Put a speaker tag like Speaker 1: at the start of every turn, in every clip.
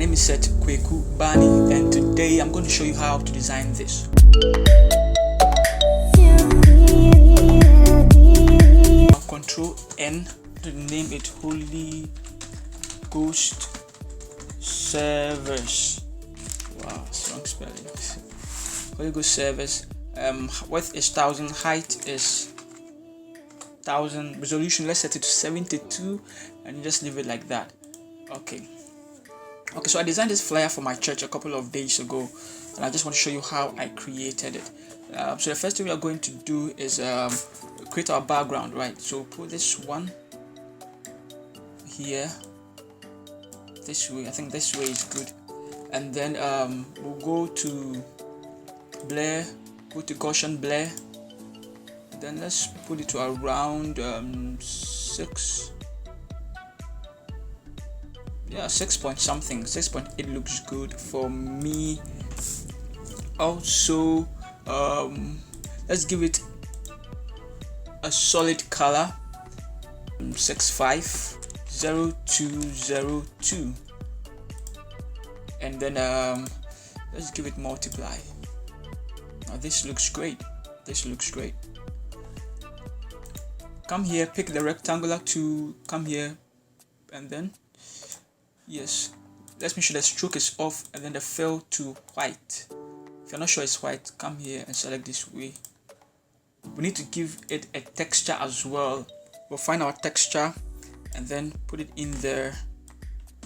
Speaker 1: name is Seth Kweku Bani, and today I'm going to show you how to design this. Control N to name it Holy Ghost Servers. Wow, strong spelling. Holy Ghost Servers. Width is 1000, height is 1000, resolution let's set it to 72, and you just leave it like that. Okay, so I designed this flyer for my church a couple of days ago, and I just want to show you how I created it. So the first thing we are going to do is create our background, right? So put this one here this way. I think this way is good, and then we'll go to blur, go to Gaussian blur, then let's put it to around 6 point something. 6.8 looks good for me. Also let's give it a solid color, 650202, and then let's give it multiply. Now this looks great. Come here, pick the rectangular tool, come here, and then yes, let's make sure the stroke is off, and then the fill to white. If you're not sure it's white, come here and select this way. We need to give it a texture as well. We'll find our texture and then put it in there,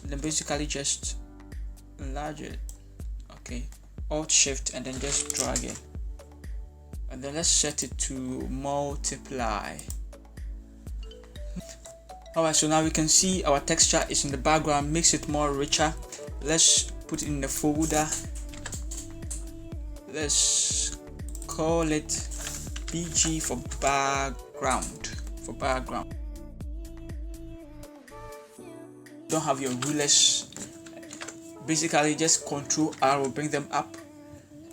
Speaker 1: and then basically just enlarge it. Okay, Alt Shift and then just drag it, and then let's set it to multiply. Alright, so now we can see our texture is in the background, makes it more richer. Let's put it in the folder. Let's call it BG for background. Don't have your rulers, basically just Control R will bring them up,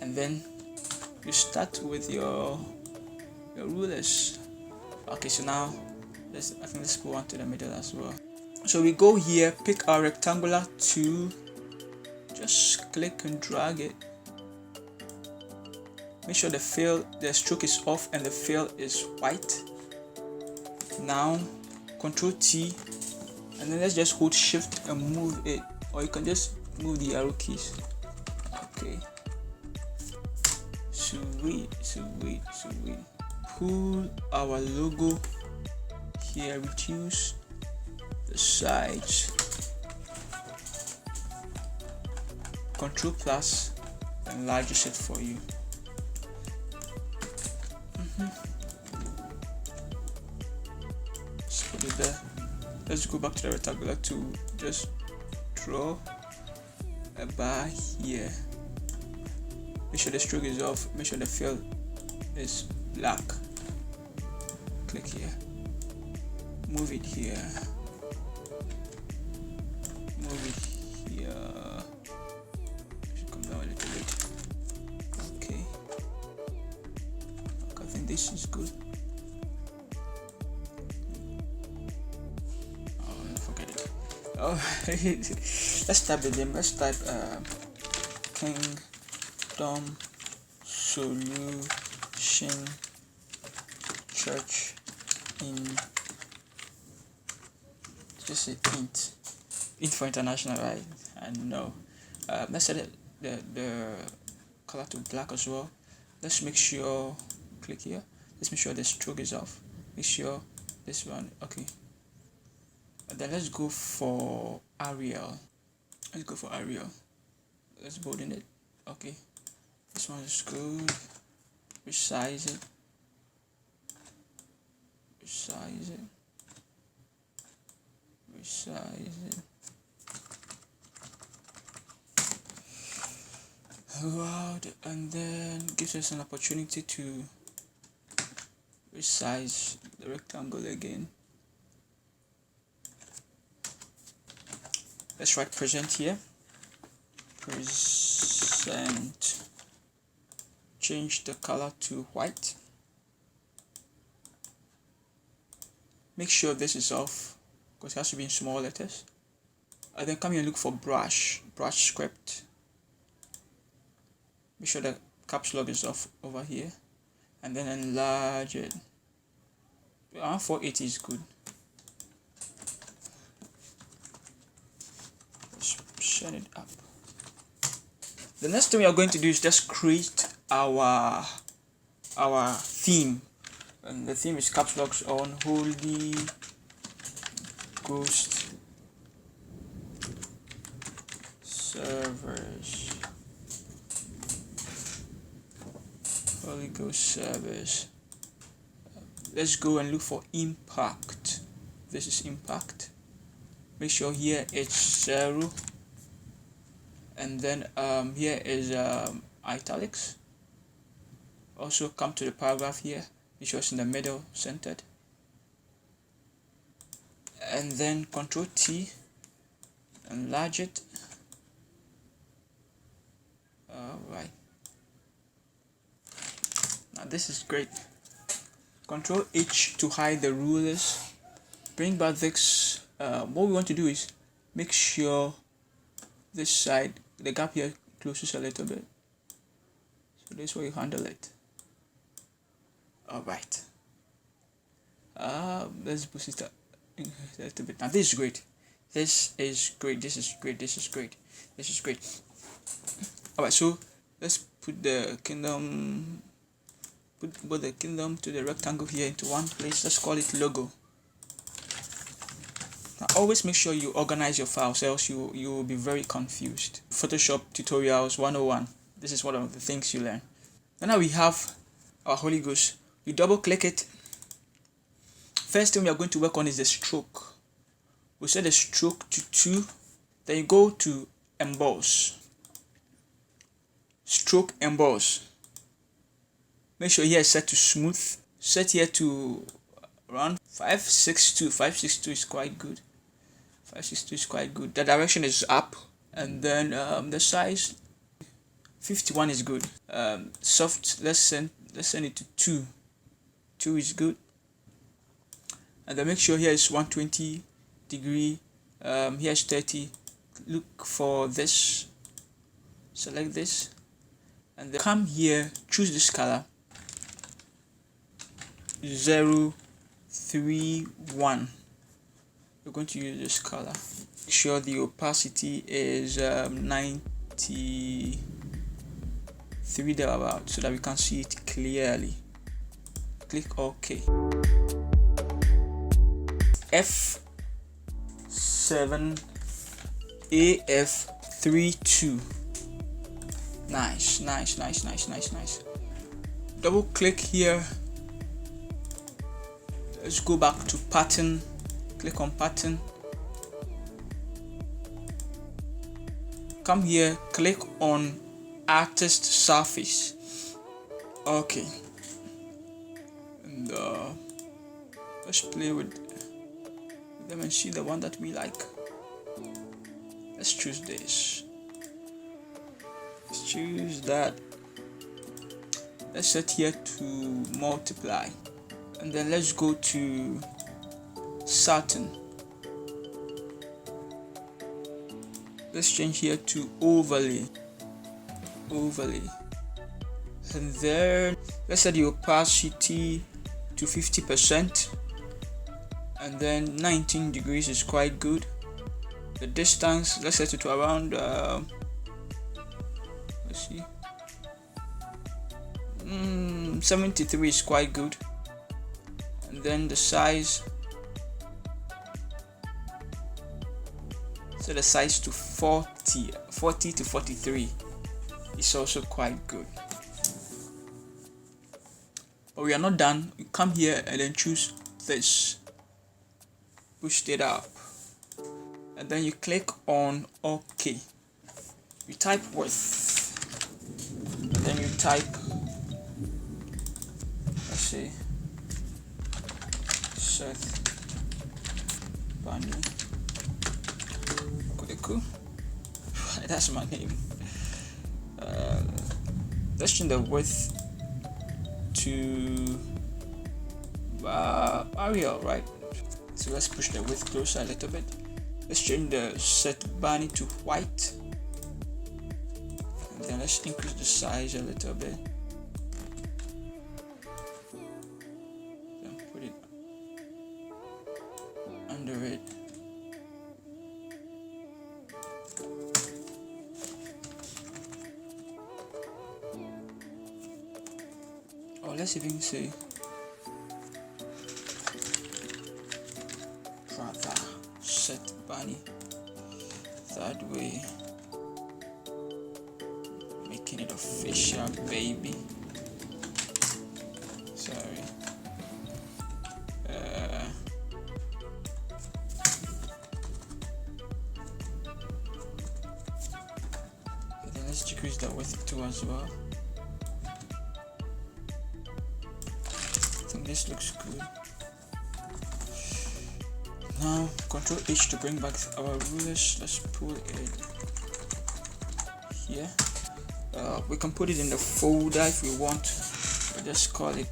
Speaker 1: and then you start with your rulers. Okay, so now I think let's put one to the middle as well. So we go here, pick our rectangular tool, just click and drag it. Make sure the stroke is off and the fill is white. Now Control T, and then let's just hold Shift and move it, or you can just move the arrow keys. Okay, sweet. Pull our logo here, reduce the size, Control plus enlarges it for you. Let's put it there. Let's go back to the rectangular tool, just draw a bar here. Make sure the stroke is off, make sure the fill is black. Click here, move it here, should come down a little bit. Okay, I think this is good. Oh, forget it. Oh, let's type the name. Let's type Kingdom Solution Church in, just say int for international, right? And no, let's set the color to black as well. Let's make sure, click here, let's make sure the stroke is off, make sure this one, okay, and then let's go for Arial. Let's bolden it. Okay, this one is good. Resize it. Wow, and then gives us an opportunity to resize the rectangle again. Let's write present here. Present. Change the color to white. Make sure this is off because it has to be in small letters. and then come here and look for brush script. Make sure the caps lock is off over here, and then enlarge it. 480 is good. Let's shut it up. The next thing we are going to do is just create our theme, and the theme is caps locks on Holy Ghost servers. Holy Ghost servers. Let's go and look for impact. This is impact. Make sure here it's 0, and then here is italics. Also come to the paragraph here, make sure it's in the middle, centered, and then Ctrl T, enlarge it. Alright, now this is great. Ctrl H to hide the rulers. Bring back this. What we want to do is make sure this side, the gap here, closes a little bit. So this way you handle it. Alright. Let's boost it up a little bit. Now this is great. This is great. This is great. This is great. This is great. Alright, so let's put the kingdom. Put the kingdom to the rectangle here into one place. Let's call it logo. Now always make sure you organize your files, else you will be very confused. Photoshop tutorials 101. This is one of the things you learn. And now we have our Holy Ghost. You double click it. First thing we are going to work on is the stroke. We set the stroke to 2. Then you go to emboss. Stroke emboss. Make sure here is set to smooth. Set here to around 562. 562 is quite good. 562 is quite good. The direction is up, and then the size 51 is good. Soft. Let's send it to 2. 2 is good. And then make sure here is 120 degree. Here is 30. Look for this. Select this, and then come here. Choose this color. 031. We're going to use this color. Make sure the opacity is 93 thereabout, so that we can see it clearly. Click OK. F7 AF32. Nice. Double click here. Let's go back to pattern. Click on pattern. Come here, click on artist surface. Okay. And let's play with them and see the one that we like. Let's choose this. Let's choose that. Let's set here to multiply. And then let's go to Saturn. Let's change here to overlay. And then let's set the opacity to 50%. And then 19 degrees is quite good. The distance, let's set it to around let's see, 73 is quite good. And then the size, so the size to 40 to 43 is also quite good. But we are not done. You come here and then choose this, push it up, and then you click on OK. You type width, and then you type, let's see, Seth Banu Kudeku. That's my name. Let's change the width to Arial, right? So let's push the width closer a little bit. Let's change the set Barney to white, and then let's increase the size a little bit. Then put it under it. Or let's even say rather set Barney that way, making it official, baby. Sorry. Then let's decrease the width too as well. I think this looks good. Now Control H to bring back our rulers. Let's pull it here. We can put it in the folder if we want. We'll just call it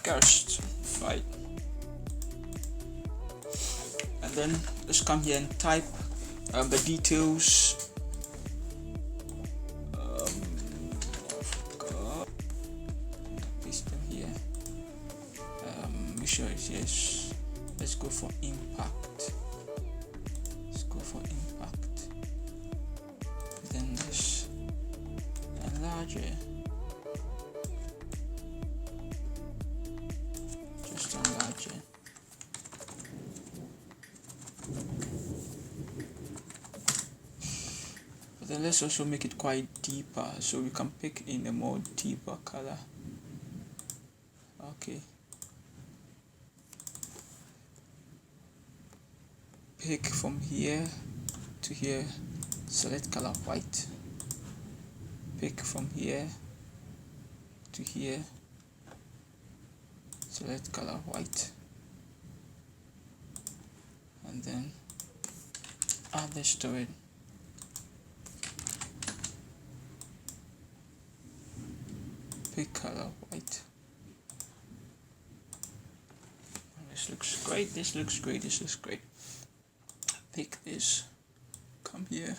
Speaker 1: Gerst, right? And then let's come here and type the details. Paste them here. Make sure it's yes. Let's go for impact. Let's go for impact. Then let's enlarge it. Just enlarge it. But then let's also make it quite deeper, so we can pick in a more deeper color. Okay. Pick from here to here, select color white. Pick from here to here, select color white, and then add this to it. Pick color white. This looks great, this looks great, this looks great. Pick this, come here.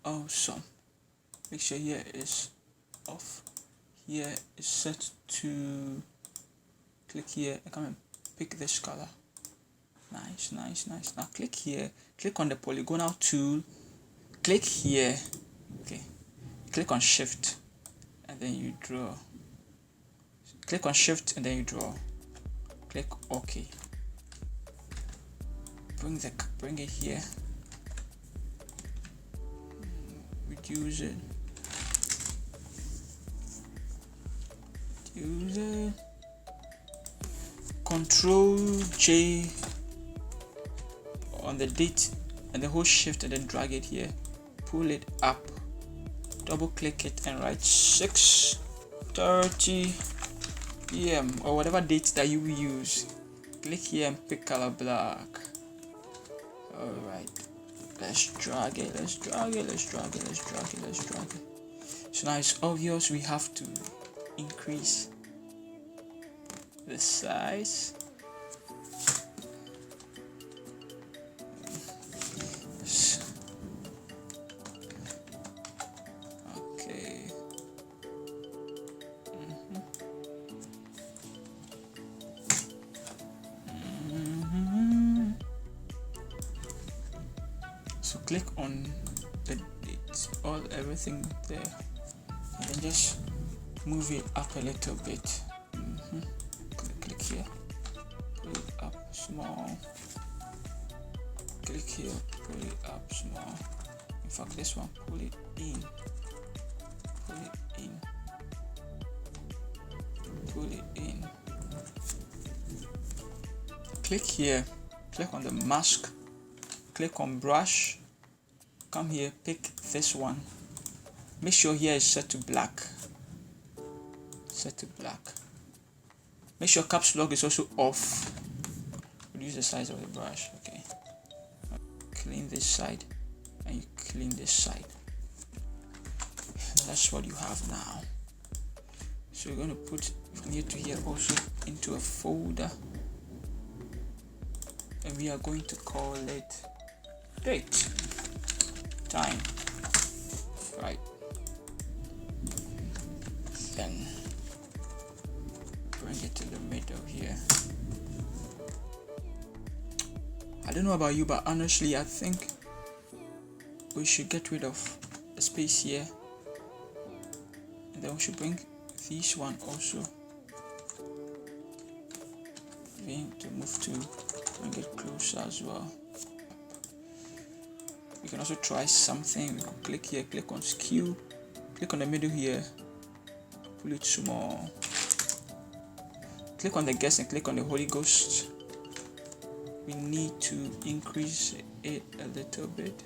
Speaker 1: Awesome. Make sure here is off. Here is set to, click here and come and pick this color. Nice, nice, nice. Now click here, click on the polygonal tool, click here, okay. Click on shift and then you draw. Click on shift and then you draw. Click OK. Bring it here. Reduce it. Reduce it. Control J on the date and the whole shift and then drag it here. Pull it up. Double click it and write 6:30 p.m. or whatever date that you use. Click here and pick color black. Alright, let's drag it, let's drag it, let's drag it, let's drag it, let's drag it. So now it's obvious we have to increase the size. Okay. So click on the dates, everything there, and then just move it up a little bit. Click here, pull it up small. Click here, pull it up small. In fact, this one, pull it in, pull it in, pull it in. Click here, click on the mask, click on brush, come here, pick this one. Make sure here is set to black. Set to black. Make sure caps lock is also off. Reduce the size of the brush. Okay. Clean this side and you clean this side. That's what you have now. So we're going to put from here to here also into a folder, and we are going to call it date time, right? Then bring it to the middle here. I don't know about you, but honestly I think we should get rid of the space here, and then we should bring this one also. We need to move to bring it closer as well. We can also try something. We can click here, click on skew, click on the middle here, pull it small, click on the guest and click on the Holy Ghost. We need to increase it a little bit.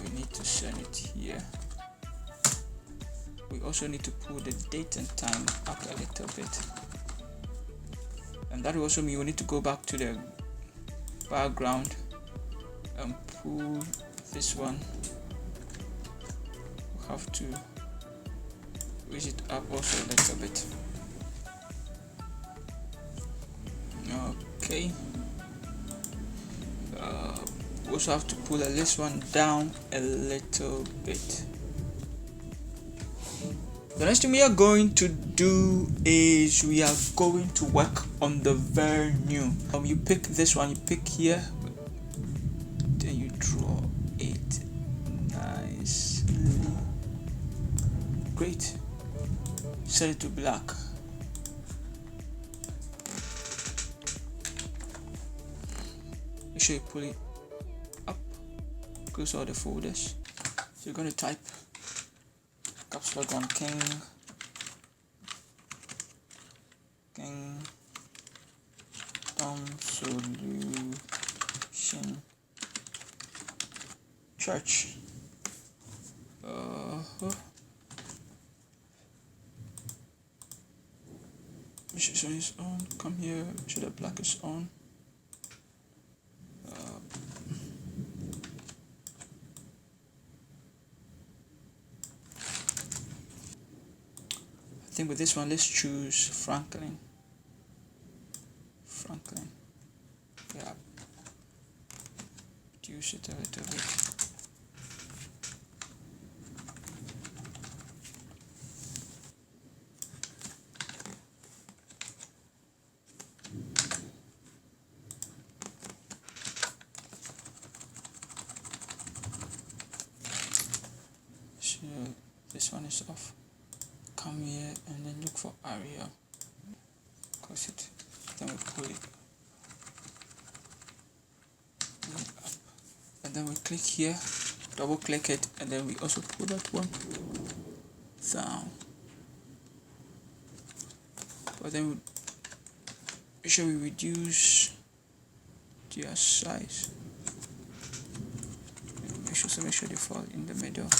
Speaker 1: We need to send it here. We also need to pull the date and time up a little bit, and that will also mean we need to go back to the background and pull this one. We have to raise it up also a little bit. Okay. We also have to pull this one down a little bit. The next thing we are going to do is we are going to work on the venue. You pick this one, you pick here, then you draw it nicely. Great. Set it to black. Make sure you pull it up, close all the folders. So you're going to type caps lock on King Solution Church. Make sure sun is on. Come here. Make sure the black is on. I think with this one, let's choose Franklin. Yeah. Reduce it a little bit. So this one is off. Come here and then look for Arial. Close it. Then we pull it up. And then we click here, double click it, and then we also pull that one down. But then we make sure we reduce their size. Make sure they fall in the middle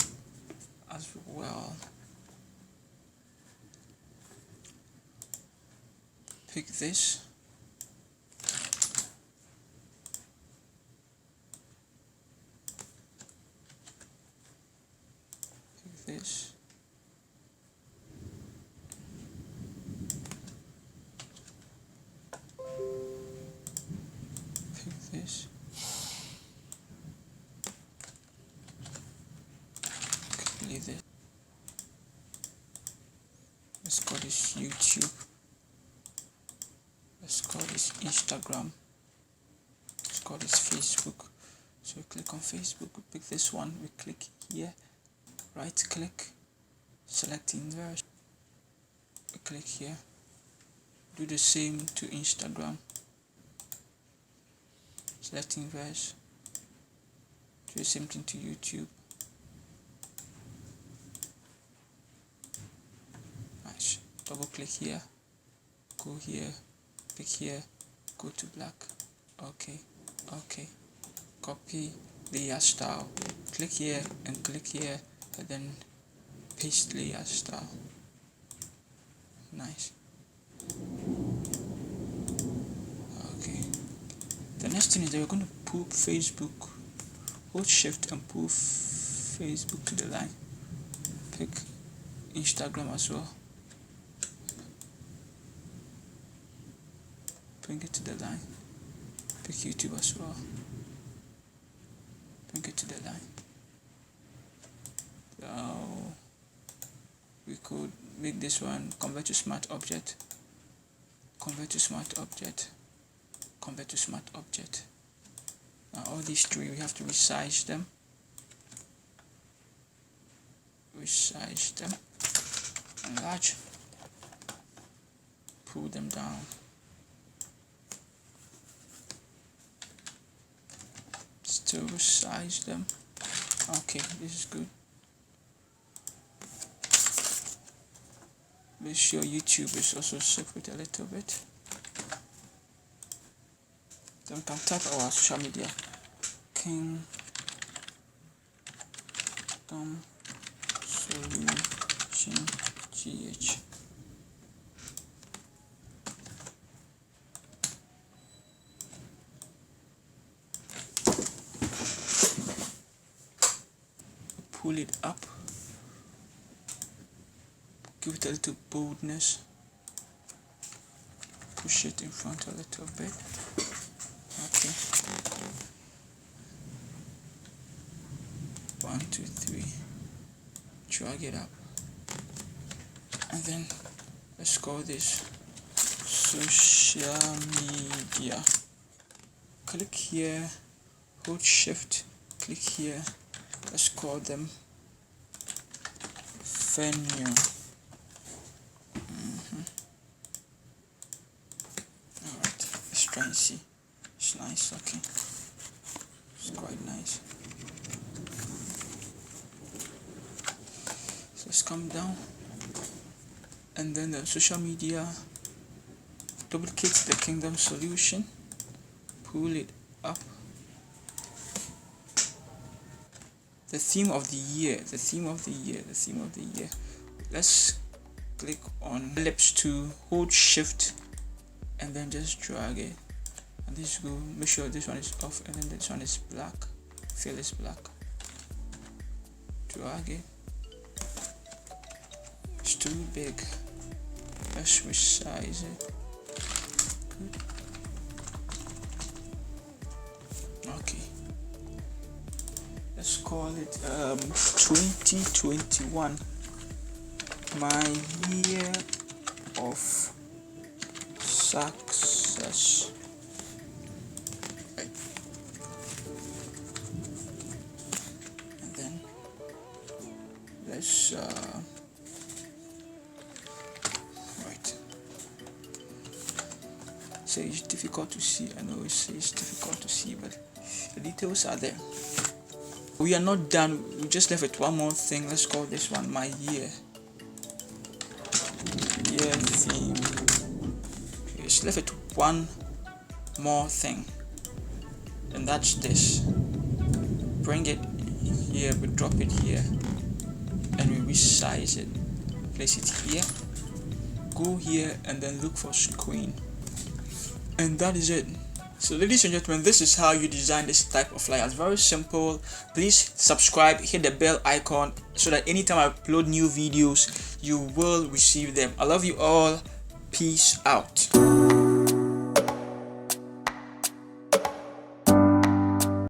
Speaker 1: as well. Pick this. Pick this. Pick this. Copy this. Let's call this YouTube. Let's call this Instagram. Let's call this Facebook. So we click on Facebook, we pick this one, we click here, right click, select inverse, we click here, do the same to Instagram, select inverse, do the same thing to YouTube. Nice. Double click here, go here, pick here, go to black. Okay. Copy layer style. Click here and click here, and then paste layer style. Nice. Okay. The next thing is that we're going to pull Facebook. Hold shift and pull Facebook to the line. Pick Instagram as well. Bring it to the line. Pick YouTube as well. Bring it to the line. So we could make this one convert to smart object. Convert to smart object. Convert to smart object. Now all these three we have to resize them. Resize them. Enlarge. Pull them down. Still resize them. Okay, this is good. Make sure YouTube is also separate a little bit. Then we can type our social media. Kingdom Solution GH. Pull it up. Give it a little boldness. Push it in front a little bit. Okay. 1, 2, 3. Drag it up. And then let's call this social media. Click here. Hold shift. Click here. Let's call them venue. Alright, let's try and see. It's nice, okay. It's quite nice. So let's come down. And then the social media. Duplicate the Kingdom Solution. Pull it up. The theme of the year, the theme of the year, the theme of the year. Let's click on ellipse to hold shift and then just drag it. And this go, make sure this one is off and then this one is black. Fill is black. Drag it. It's too big. Let's resize it. Good. Okay. Let's call it 2021, my year of success. Right. And then let's right. So it's difficult to see. I know it's difficult to see, but the details are there. We are not done. We just left with one more thing. Let's call this one my year. Year theme. We just left with one more thing, and that's this. Bring it here. We drop it here, and we resize it. Place it here. Go here and then look for screen. And that is it. So ladies and gentlemen, this is how you design this type of flyer. It's very simple. Please subscribe, hit the bell icon so that anytime I upload new videos, you will receive them. I love you all. Peace out.